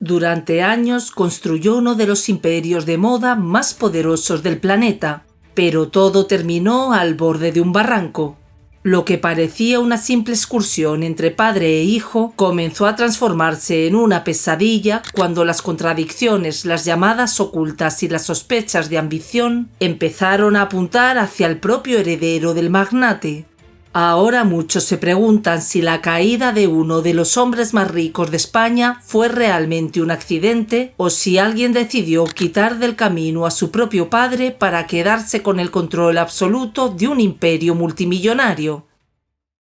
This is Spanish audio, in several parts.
Durante años construyó uno de los imperios de moda más poderosos del planeta, pero todo terminó al borde de un barranco. Lo que parecía una simple excursión entre padre e hijo comenzó a transformarse en una pesadilla cuando las contradicciones, las llamadas ocultas y las sospechas de ambición empezaron a apuntar hacia el propio heredero del magnate. Ahora muchos se preguntan si la caída de uno de los hombres más ricos de España fue realmente un accidente o si alguien decidió quitar del camino a su propio padre para quedarse con el control absoluto de un imperio multimillonario.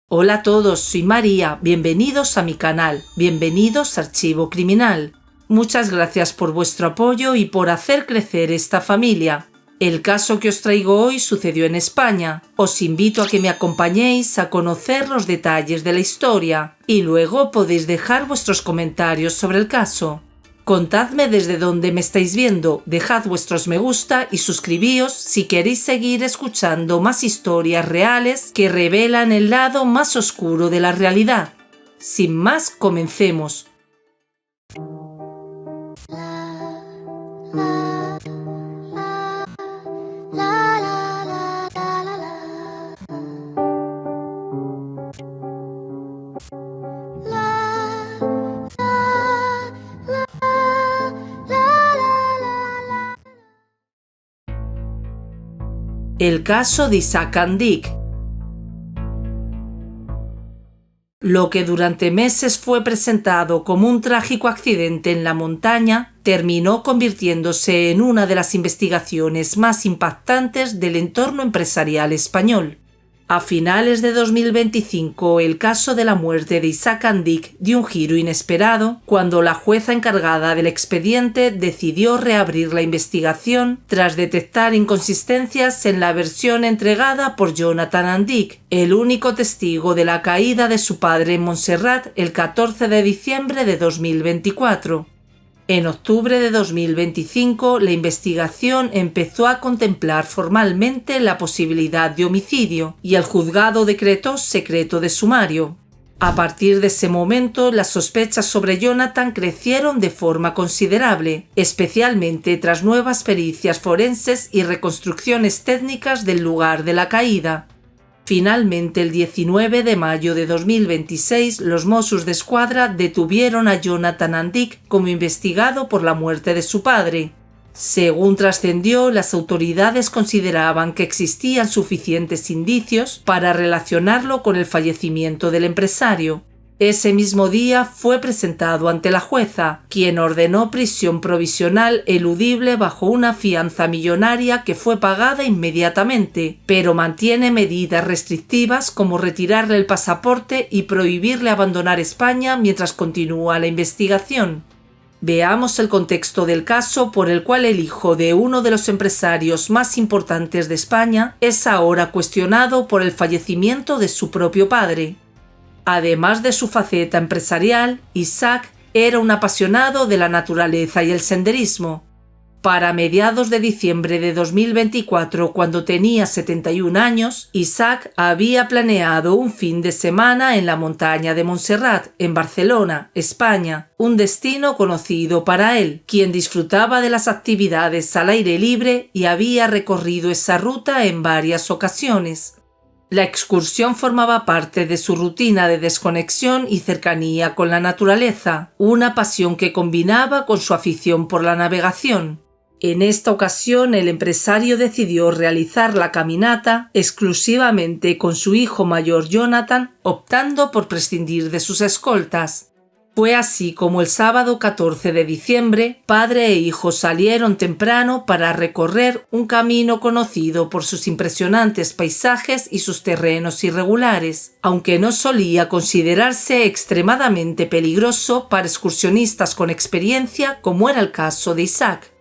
Hola a todos, soy María, bienvenidos a mi canal, bienvenidos a Archivo Criminal. Muchas gracias por vuestro apoyo y por hacer crecer esta familia. El caso que os traigo hoy sucedió en España. Os invito a que me acompañéis a conocer los detalles de la historia y luego podéis dejar vuestros comentarios sobre el caso. Contadme desde dónde me estáis viendo, dejad vuestros me gusta y suscribíos si queréis seguir escuchando más historias reales que revelan el lado más oscuro de la realidad. Sin más, comencemos. El caso de Isaac and Dick. Lo que durante meses fue presentado como un trágico accidente en la montaña terminó convirtiéndose en una de las investigaciones más impactantes del entorno empresarial español. A finales de 2025, el caso de la muerte de Isaac and Dick dio un giro inesperado cuando la jueza encargada del expediente decidió reabrir la investigación tras detectar inconsistencias en la versión entregada por Jonathan and Dick, el único testigo de la caída de su padre en Montserrat el 14 de diciembre de 2024. En octubre de 2025, la investigación empezó a contemplar formalmente la posibilidad de homicidio y el juzgado decretó secreto de sumario. A partir de ese momento, las sospechas sobre Jonathan crecieron de forma considerable, especialmente tras nuevas pericias forenses y reconstrucciones técnicas del lugar de la caída. Finalmente, el 19 de mayo de 2026, los Mossos d'Esquadra detuvieron a Jonathan and Dick como investigado por la muerte de su padre. Según trascendió, las autoridades consideraban que existían suficientes indicios para relacionarlo con el fallecimiento del empresario. Ese mismo día fue presentado ante la jueza, quien ordenó prisión provisional eludible bajo una fianza millonaria que fue pagada inmediatamente, pero mantiene medidas restrictivas como retirarle el pasaporte y prohibirle abandonar España mientras continúa la investigación. Veamos el contexto del caso por el cual el hijo de uno de los empresarios más importantes de España es ahora cuestionado por el fallecimiento de su propio padre. Además de su faceta empresarial, Isaac era un apasionado de la naturaleza y el senderismo. Para mediados de diciembre de 2024, cuando tenía 71 años, Isaac había planeado un fin de semana en la montaña de Montserrat, en Barcelona, España, un destino conocido para él, quien disfrutaba de las actividades al aire libre y había recorrido esa ruta en varias ocasiones. La excursión formaba parte de su rutina de desconexión y cercanía con la naturaleza, una pasión que combinaba con su afición por la navegación. En esta ocasión, el empresario decidió realizar la caminata exclusivamente con su hijo mayor Jonathan, optando por prescindir de sus escoltas. Fue así como el sábado 14 de diciembre, padre e hijo salieron temprano para recorrer un camino conocido por sus impresionantes paisajes y sus terrenos irregulares, aunque no solía considerarse extremadamente peligroso para excursionistas con experiencia como era el caso de Isaac.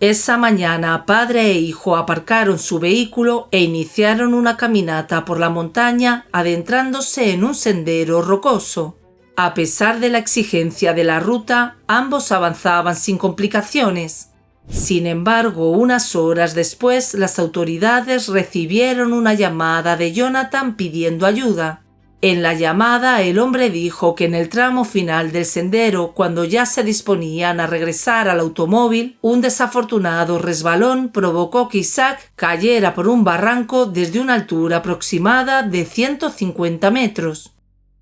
Esa mañana, padre e hijo aparcaron su vehículo e iniciaron una caminata por la montaña, adentrándose en un sendero rocoso. A pesar de la exigencia de la ruta, ambos avanzaban sin complicaciones. Sin embargo, unas horas después, las autoridades recibieron una llamada de Jonathan pidiendo ayuda. En la llamada, el hombre dijo que en el tramo final del sendero, cuando ya se disponían a regresar al automóvil, un desafortunado resbalón provocó que Isaac cayera por un barranco desde una altura aproximada de 150 metros.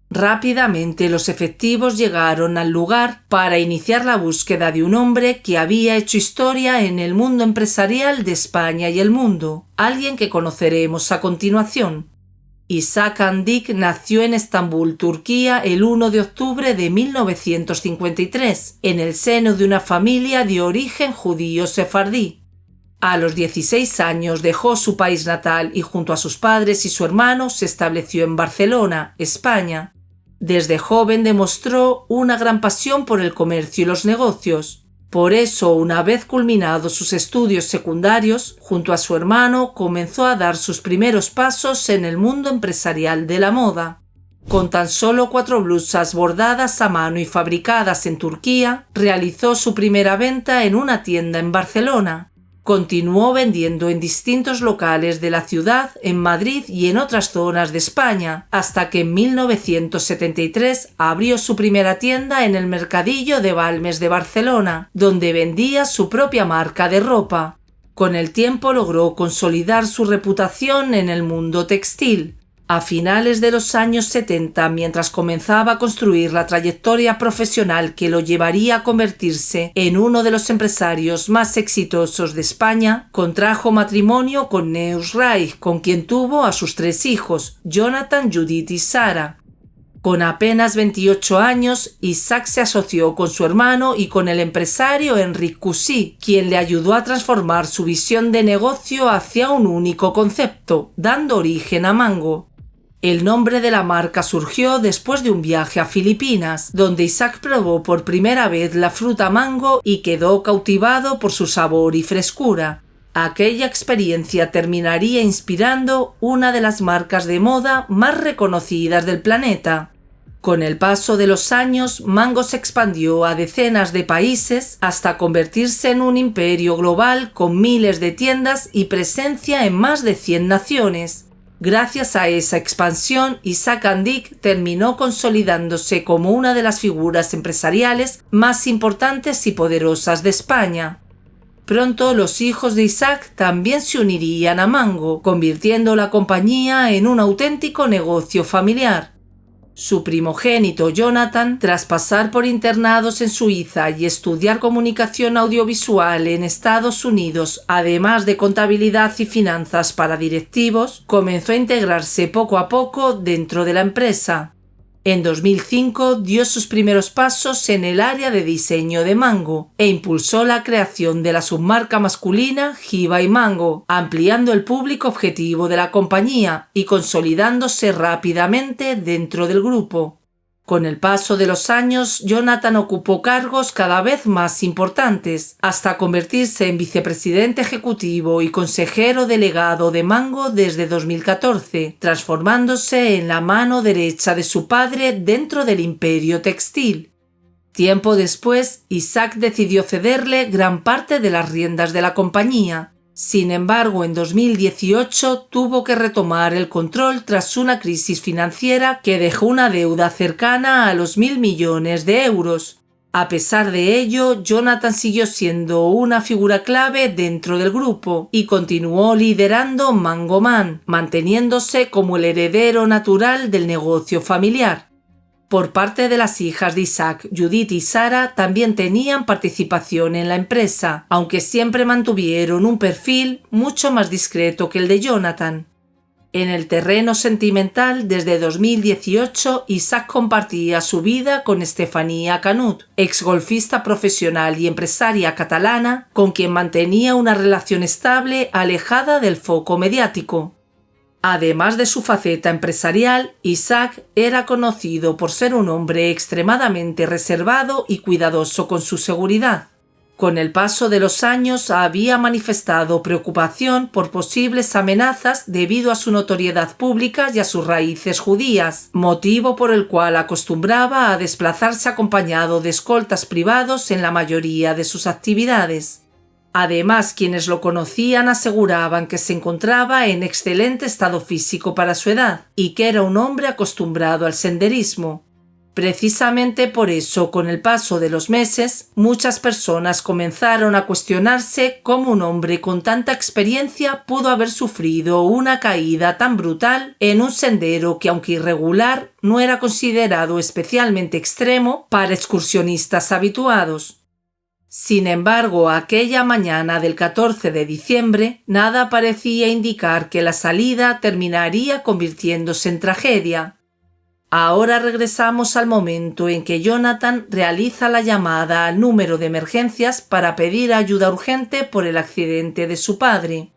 Rápidamente los efectivos llegaron al lugar para iniciar la búsqueda de un hombre que había hecho historia en el mundo empresarial de España y el mundo, alguien que conoceremos a continuación. Isaac Andik nació en Estambul, Turquía, el 1 de octubre de 1953, en el seno de una familia de origen judío sefardí. A los 16 años dejó su país natal y junto a sus padres y su hermano se estableció en Barcelona, España. Desde joven demostró una gran pasión por el comercio y los negocios. Por eso, una vez culminados sus estudios secundarios, junto a su hermano comenzó a dar sus primeros pasos en el mundo empresarial de la moda. Con tan solo 4 blusas bordadas a mano y fabricadas en Turquía, realizó su primera venta en una tienda en Barcelona. Continuó vendiendo en distintos locales de la ciudad, en Madrid y en otras zonas de España, hasta que en 1973 abrió su primera tienda en el Mercadillo de Balmes de Barcelona, donde vendía su propia marca de ropa. Con el tiempo logró consolidar su reputación en el mundo textil. A finales de los años 70, mientras comenzaba a construir la trayectoria profesional que lo llevaría a convertirse en uno de los empresarios más exitosos de España, contrajo matrimonio con Neus Reich, con quien tuvo a sus 3 hijos, Jonathan, Judith y Sara. Con apenas 28 años, Isaac se asoció con su hermano y con el empresario Enric Cussí, quien le ayudó a transformar su visión de negocio hacia un único concepto, dando origen a Mango. El nombre de la marca surgió después de un viaje a Filipinas, donde Isaac probó por primera vez la fruta mango y quedó cautivado por su sabor y frescura. Aquella experiencia terminaría inspirando una de las marcas de moda más reconocidas del planeta. Con el paso de los años, Mango se expandió a decenas de países hasta convertirse en un imperio global con miles de tiendas y presencia en más de 100 naciones. Gracias a esa expansión, Isaac Andik terminó consolidándose como una de las figuras empresariales más importantes y poderosas de España. Pronto los hijos de Isaac también se unirían a Mango, convirtiendo la compañía en un auténtico negocio familiar. Su primogénito Jonathan, tras pasar por internados en Suiza y estudiar comunicación audiovisual en Estados Unidos, además de contabilidad y finanzas para directivos, comenzó a integrarse poco a poco dentro de la empresa. En 2005 dio sus primeros pasos en el área de diseño de Mango e impulsó la creación de la submarca masculina Hiba y Mango, ampliando el público objetivo de la compañía y consolidándose rápidamente dentro del grupo. Con el paso de los años, Jonathan ocupó cargos cada vez más importantes, hasta convertirse en vicepresidente ejecutivo y consejero delegado de Mango desde 2014, transformándose en la mano derecha de su padre dentro del imperio textil. Tiempo después, Isaac decidió cederle gran parte de las riendas de la compañía. Sin embargo, en 2018 tuvo que retomar el control tras una crisis financiera que dejó una deuda cercana a los 1.000 millones de euros. A pesar de ello, Jonathan siguió siendo una figura clave dentro del grupo y continuó liderando Mango Man, manteniéndose como el heredero natural del negocio familiar. Por parte de las hijas de Isaac, Judith y Sara también tenían participación en la empresa, aunque siempre mantuvieron un perfil mucho más discreto que el de Jonathan. En el terreno sentimental, desde 2018, Isaac compartía su vida con Estefanía Canut, exgolfista profesional y empresaria catalana, con quien mantenía una relación estable alejada del foco mediático. Además de su faceta empresarial, Isaac era conocido por ser un hombre extremadamente reservado y cuidadoso con su seguridad. Con el paso de los años había manifestado preocupación por posibles amenazas debido a su notoriedad pública y a sus raíces judías, motivo por el cual acostumbraba a desplazarse acompañado de escoltas privados en la mayoría de sus actividades. Además, quienes lo conocían aseguraban que se encontraba en excelente estado físico para su edad y que era un hombre acostumbrado al senderismo. Precisamente por eso, con el paso de los meses, muchas personas comenzaron a cuestionarse cómo un hombre con tanta experiencia pudo haber sufrido una caída tan brutal en un sendero que, aunque irregular, no era considerado especialmente extremo para excursionistas habituados. Sin embargo, aquella mañana del 14 de diciembre, nada parecía indicar que la salida terminaría convirtiéndose en tragedia. Ahora regresamos al momento en que Jonathan realiza la llamada al número de emergencias para pedir ayuda urgente por el accidente de su padre.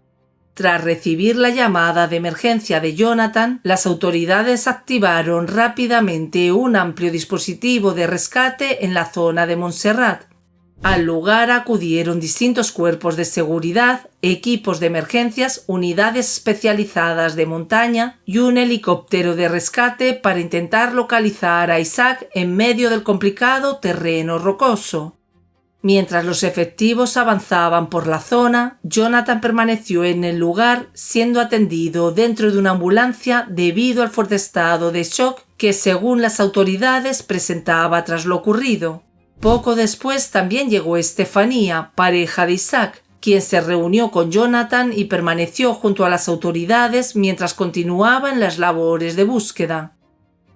Tras recibir la llamada de emergencia de Jonathan, las autoridades activaron rápidamente un amplio dispositivo de rescate en la zona de Montserrat. Al lugar acudieron distintos cuerpos de seguridad, equipos de emergencias, unidades especializadas de montaña y un helicóptero de rescate para intentar localizar a Isaac en medio del complicado terreno rocoso. Mientras los efectivos avanzaban por la zona, Jonathan permaneció en el lugar siendo atendido dentro de una ambulancia debido al fuerte estado de shock que, según las autoridades, presentaba tras lo ocurrido. Poco después también llegó Estefanía, pareja de Isaac, quien se reunió con Jonathan y permaneció junto a las autoridades mientras continuaban las labores de búsqueda.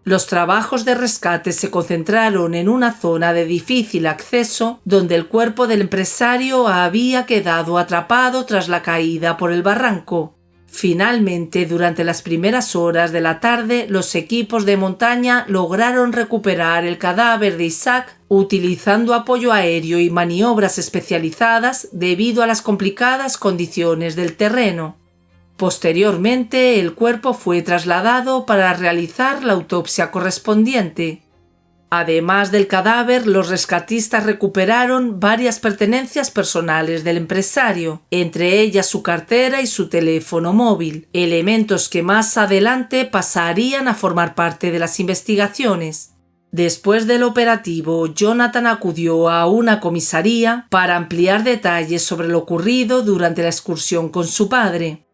Los trabajos de rescate se concentraron en una zona de difícil acceso donde el cuerpo del empresario había quedado atrapado tras la caída por el barranco. Finalmente, durante las primeras horas de la tarde, los equipos de montaña lograron recuperar el cadáver de Isaac utilizando apoyo aéreo y maniobras especializadas debido a las complicadas condiciones del terreno. Posteriormente, el cuerpo fue trasladado para realizar la autopsia correspondiente. Además del cadáver, los rescatistas recuperaron varias pertenencias personales del empresario, entre ellas su cartera y su teléfono móvil, elementos que más adelante pasarían a formar parte de las investigaciones. Después del operativo, Jonathan acudió a una comisaría para ampliar detalles sobre lo ocurrido durante la excursión con su padre.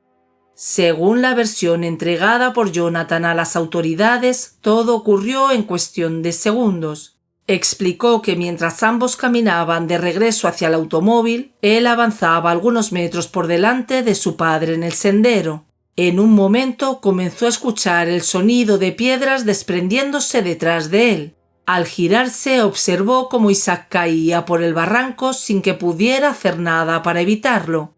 Según la versión entregada por Jonathan a las autoridades, todo ocurrió en cuestión de segundos. Explicó que mientras ambos caminaban de regreso hacia el automóvil, él avanzaba algunos metros por delante de su padre en el sendero. En un momento comenzó a escuchar el sonido de piedras desprendiéndose detrás de él. Al girarse observó cómo Isaac caía por el barranco sin que pudiera hacer nada para evitarlo.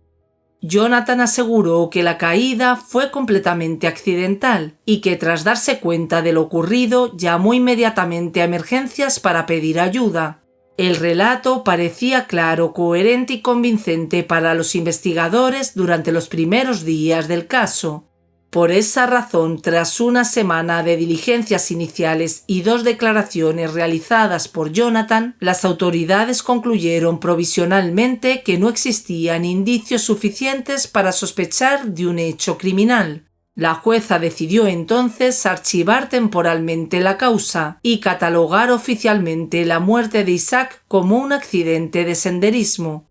Jonathan aseguró que la caída fue completamente accidental y que tras darse cuenta de lo ocurrido llamó inmediatamente a emergencias para pedir ayuda. El relato parecía claro, coherente y convincente para los investigadores durante los primeros días del caso. Por esa razón, tras una semana de diligencias iniciales y 2 declaraciones realizadas por Jonathan, las autoridades concluyeron provisionalmente que no existían indicios suficientes para sospechar de un hecho criminal. La jueza decidió entonces archivar temporalmente la causa y catalogar oficialmente la muerte de Isaac como un accidente de senderismo.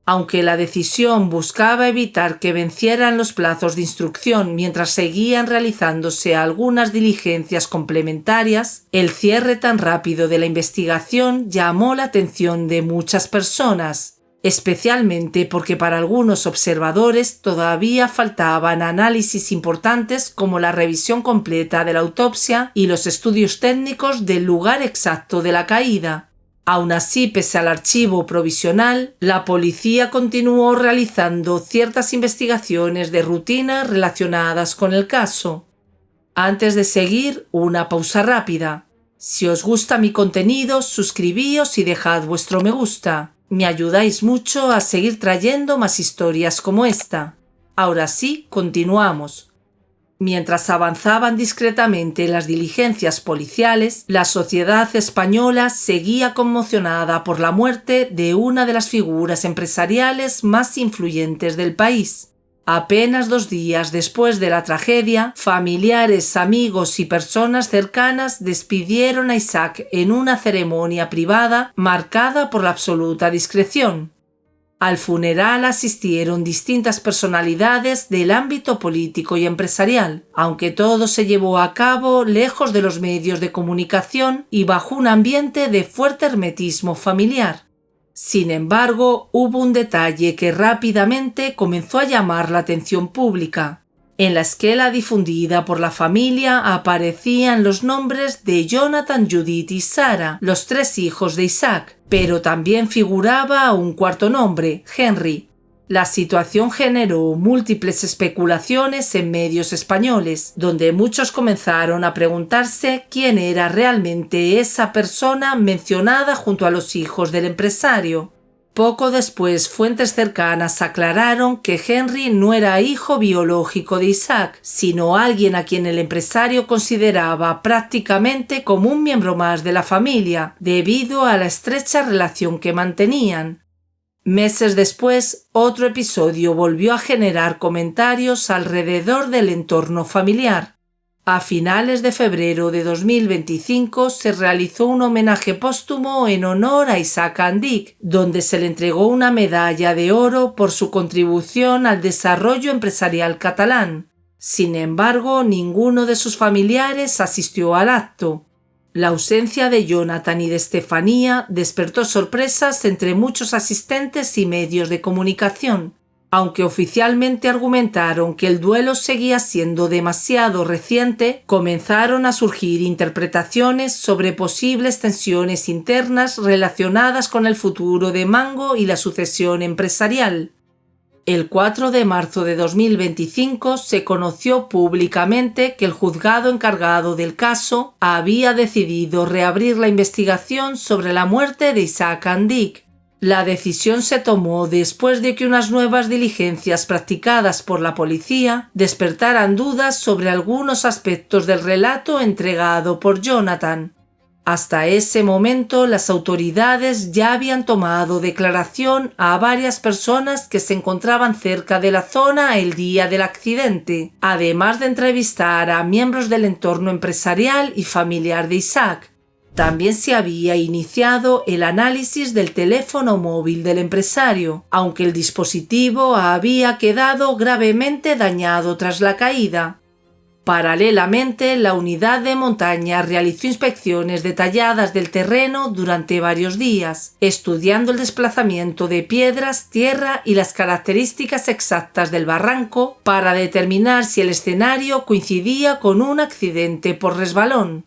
Aunque la decisión buscaba evitar que vencieran los plazos de instrucción mientras seguían realizándose algunas diligencias complementarias, el cierre tan rápido de la investigación llamó la atención de muchas personas, especialmente porque para algunos observadores todavía faltaban análisis importantes como la revisión completa de la autopsia y los estudios técnicos del lugar exacto de la caída. Aun así, pese al archivo provisional, la policía continuó realizando ciertas investigaciones de rutina relacionadas con el caso. Antes de seguir, una pausa rápida. Si os gusta mi contenido, suscribíos y dejad vuestro me gusta. Me ayudáis mucho a seguir trayendo más historias como esta. Ahora sí, continuamos. Mientras avanzaban discretamente las diligencias policiales, la sociedad española seguía conmocionada por la muerte de una de las figuras empresariales más influyentes del país. Apenas 2 días después de la tragedia, familiares, amigos y personas cercanas despidieron a Isaac en una ceremonia privada marcada por la absoluta discreción. Al funeral asistieron distintas personalidades del ámbito político y empresarial, aunque todo se llevó a cabo lejos de los medios de comunicación y bajo un ambiente de fuerte hermetismo familiar. Sin embargo, hubo un detalle que rápidamente comenzó a llamar la atención pública. En la esquela difundida por la familia aparecían los nombres de Jonathan, Judith y Sarah, los 3 hijos de Isaac, pero también figuraba un cuarto nombre, Henry. La situación generó múltiples especulaciones en medios españoles, donde muchos comenzaron a preguntarse quién era realmente esa persona mencionada junto a los hijos del empresario. Poco después, fuentes cercanas aclararon que Henry no era hijo biológico de Isaac, sino alguien a quien el empresario consideraba prácticamente como un miembro más de la familia, debido a la estrecha relación que mantenían. Meses después, otro episodio volvió a generar comentarios alrededor del entorno familiar. A finales de febrero de 2025 se realizó un homenaje póstumo en honor a Isaac Andic, donde se le entregó una medalla de oro por su contribución al desarrollo empresarial catalán. Sin embargo, ninguno de sus familiares asistió al acto. La ausencia de Jonathan y de Estefanía despertó sorpresas entre muchos asistentes y medios de comunicación. Aunque oficialmente argumentaron que el duelo seguía siendo demasiado reciente, comenzaron a surgir interpretaciones sobre posibles tensiones internas relacionadas con el futuro de Mango y la sucesión empresarial. El 4 de marzo de 2025 se conoció públicamente que el juzgado encargado del caso había decidido reabrir la investigación sobre la muerte de Isaac Andic. La decisión se tomó después de que unas nuevas diligencias practicadas por la policía despertaran dudas sobre algunos aspectos del relato entregado por Jonathan. Hasta ese momento, las autoridades ya habían tomado declaración a varias personas que se encontraban cerca de la zona el día del accidente, además de entrevistar a miembros del entorno empresarial y familiar de Isaac. También se había iniciado el análisis del teléfono móvil del empresario, aunque el dispositivo había quedado gravemente dañado tras la caída. Paralelamente, la unidad de montaña realizó inspecciones detalladas del terreno durante varios días, estudiando el desplazamiento de piedras, tierra y las características exactas del barranco para determinar si el escenario coincidía con un accidente por resbalón.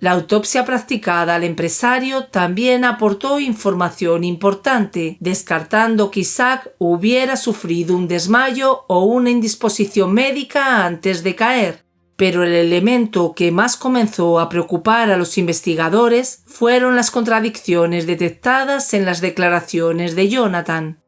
La autopsia practicada al empresario también aportó información importante, descartando que Isaac hubiera sufrido un desmayo o una indisposición médica antes de caer. Pero el elemento que más comenzó a preocupar a los investigadores fueron las contradicciones detectadas en las declaraciones de Jonathan.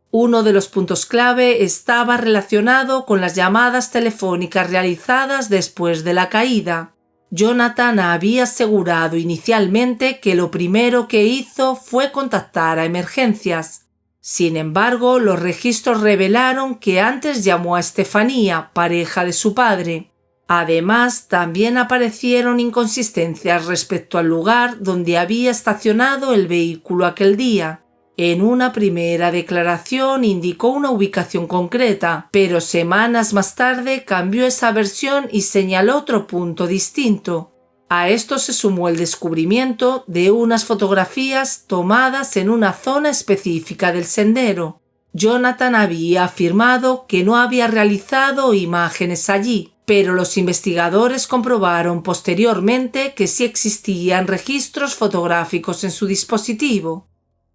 Uno de los puntos clave estaba relacionado con las llamadas telefónicas realizadas después de la caída. Jonathan había asegurado inicialmente que lo primero que hizo fue contactar a emergencias. Sin embargo, los registros revelaron que antes llamó a Estefanía, pareja de su padre. Además, también aparecieron inconsistencias respecto al lugar donde había estacionado el vehículo aquel día. En una primera declaración indicó una ubicación concreta, pero semanas más tarde cambió esa versión y señaló otro punto distinto. A esto se sumó el descubrimiento de unas fotografías tomadas en una zona específica del sendero. Jonathan había afirmado que no había realizado imágenes allí, pero los investigadores comprobaron posteriormente que sí existían registros fotográficos en su dispositivo.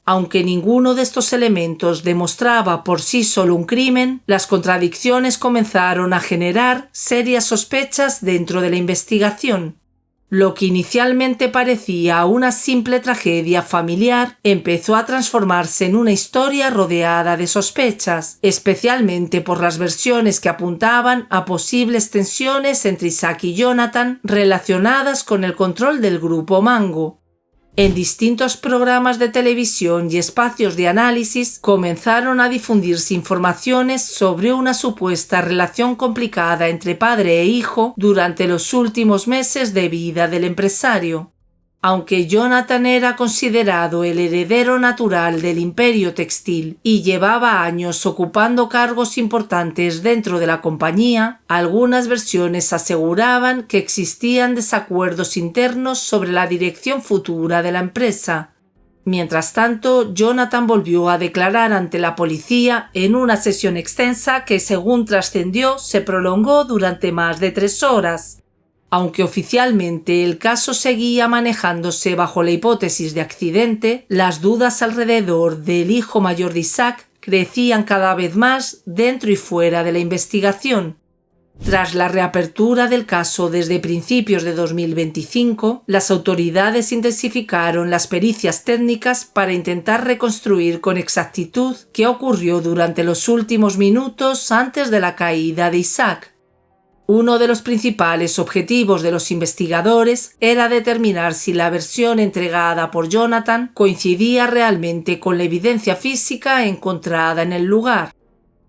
Aunque ninguno de estos elementos demostraba por sí solo un crimen, las contradicciones comenzaron a generar serias sospechas dentro de la investigación. Lo que inicialmente parecía una simple tragedia familiar empezó a transformarse en una historia rodeada de sospechas, especialmente por las versiones que apuntaban a posibles tensiones entre Isaac y Jonathan relacionadas con el control del grupo Mango. En distintos programas de televisión y espacios de análisis comenzaron a difundirse informaciones sobre una supuesta relación complicada entre padre e hijo durante los últimos meses de vida del empresario. Aunque Jonathan era considerado el heredero natural del imperio textil y llevaba años ocupando cargos importantes dentro de la compañía, algunas versiones aseguraban que existían desacuerdos internos sobre la dirección futura de la empresa. Mientras tanto, Jonathan volvió a declarar ante la policía en una sesión extensa que, según trascendió, se prolongó durante más de 3 horas. Aunque oficialmente el caso seguía manejándose bajo la hipótesis de accidente, las dudas alrededor del hijo mayor de Isaac crecían cada vez más dentro y fuera de la investigación. Tras la reapertura del caso desde principios de 2025, las autoridades intensificaron las pericias técnicas para intentar reconstruir con exactitud qué ocurrió durante los últimos minutos antes de la caída de Isaac. Uno de los principales objetivos de los investigadores era determinar si la versión entregada por Jonathan coincidía realmente con la evidencia física encontrada en el lugar.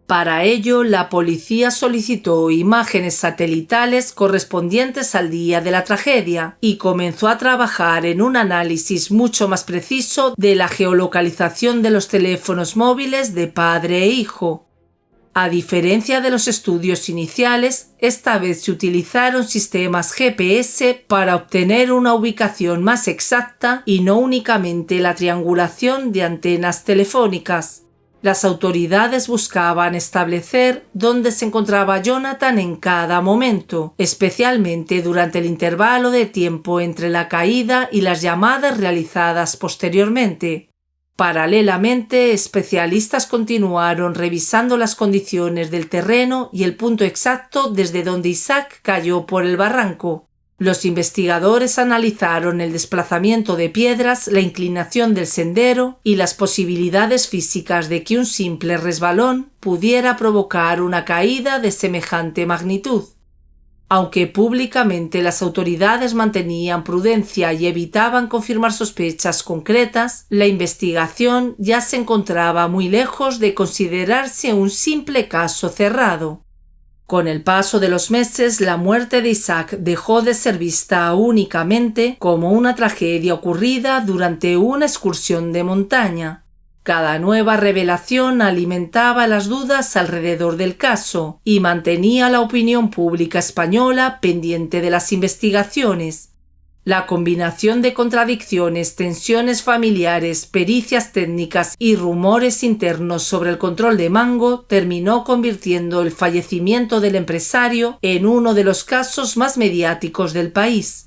Para ello, la policía solicitó imágenes satelitales correspondientes al día de la tragedia y comenzó a trabajar en un análisis mucho más preciso de la geolocalización de los teléfonos móviles de padre e hijo. A diferencia de los estudios iniciales, esta vez se utilizaron sistemas GPS para obtener una ubicación más exacta y no únicamente la triangulación de antenas telefónicas. Las autoridades buscaban establecer dónde se encontraba Jonathan en cada momento, especialmente durante el intervalo de tiempo entre la caída y las llamadas realizadas posteriormente. Paralelamente, especialistas continuaron revisando las condiciones del terreno y el punto exacto desde donde Isaac cayó por el barranco. Los investigadores analizaron el desplazamiento de piedras, la inclinación del sendero y las posibilidades físicas de que un simple resbalón pudiera provocar una caída de semejante magnitud. Aunque públicamente las autoridades mantenían prudencia y evitaban confirmar sospechas concretas, la investigación ya se encontraba muy lejos de considerarse un simple caso cerrado. Con el paso de los meses, la muerte de Isaac dejó de ser vista únicamente como una tragedia ocurrida durante una excursión de montaña. Cada nueva revelación alimentaba las dudas alrededor del caso y mantenía la opinión pública española pendiente de las investigaciones. La combinación de contradicciones, tensiones familiares, pericias técnicas y rumores internos sobre el control de Mango terminó convirtiendo el fallecimiento del empresario en uno de los casos más mediáticos del país.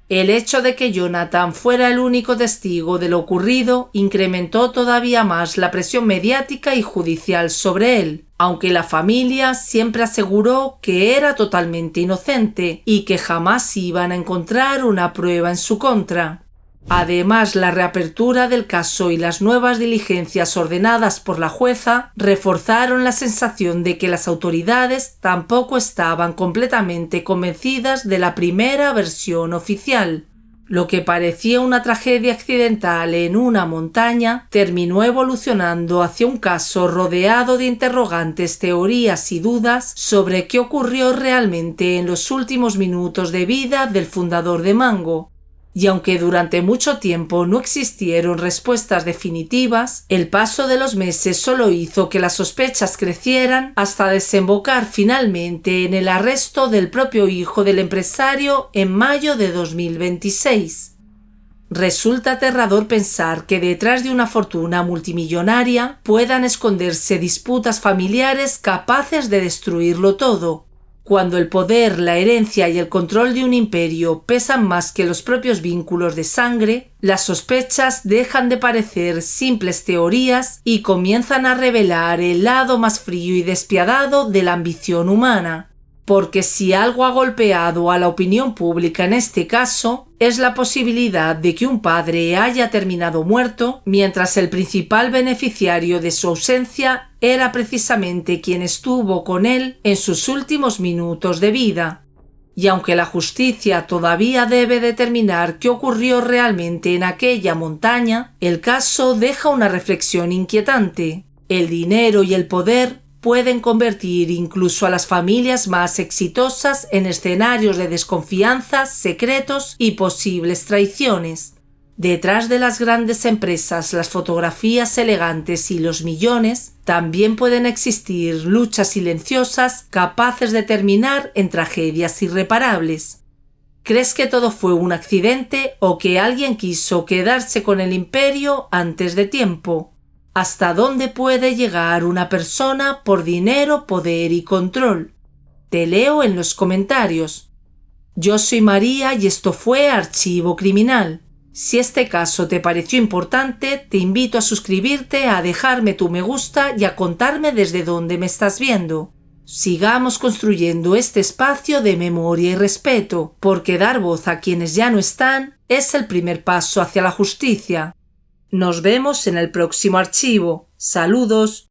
El hecho de que Jonathan fuera el único testigo de lo ocurrido incrementó todavía más la presión mediática y judicial sobre él, aunque la familia siempre aseguró que era totalmente inocente y que jamás iban a encontrar una prueba en su contra. Además, la reapertura del caso y las nuevas diligencias ordenadas por la jueza reforzaron la sensación de que las autoridades tampoco estaban completamente convencidas de la primera versión oficial. Lo que parecía una tragedia accidental en una montaña terminó evolucionando hacia un caso rodeado de interrogantes, teorías y dudas sobre qué ocurrió realmente en los últimos minutos de vida del fundador de Mango. Y aunque durante mucho tiempo no existieron respuestas definitivas, el paso de los meses solo hizo que las sospechas crecieran hasta desembocar finalmente en el arresto del propio hijo del empresario en mayo de 2026. Resulta aterrador pensar que detrás de una fortuna multimillonaria puedan esconderse disputas familiares capaces de destruirlo todo. Cuando el poder, la herencia y el control de un imperio pesan más que los propios vínculos de sangre, las sospechas dejan de parecer simples teorías y comienzan a revelar el lado más frío y despiadado de la ambición humana. Porque si algo ha golpeado a la opinión pública en este caso, es la posibilidad de que un padre haya terminado muerto, mientras el principal beneficiario de su ausencia era precisamente quien estuvo con él en sus últimos minutos de vida. Y aunque la justicia todavía debe determinar qué ocurrió realmente en aquella montaña, el caso deja una reflexión inquietante. El dinero y el poder pueden convertir incluso a las familias más exitosas en escenarios de desconfianza, secretos y posibles traiciones. Detrás de las grandes empresas, las fotografías elegantes y los millones, también pueden existir luchas silenciosas capaces de terminar en tragedias irreparables. ¿Crees que todo fue un accidente o que alguien quiso quedarse con el imperio antes de tiempo? ¿Hasta dónde puede llegar una persona por dinero, poder y control? Te leo en los comentarios. Yo soy María y esto fue Archivo Criminal. Si este caso te pareció importante, te invito a suscribirte, a dejarme tu me gusta y a contarme desde dónde me estás viendo. Sigamos construyendo este espacio de memoria y respeto, porque dar voz a quienes ya no están es el primer paso hacia la justicia. Nos vemos en el próximo archivo. Saludos.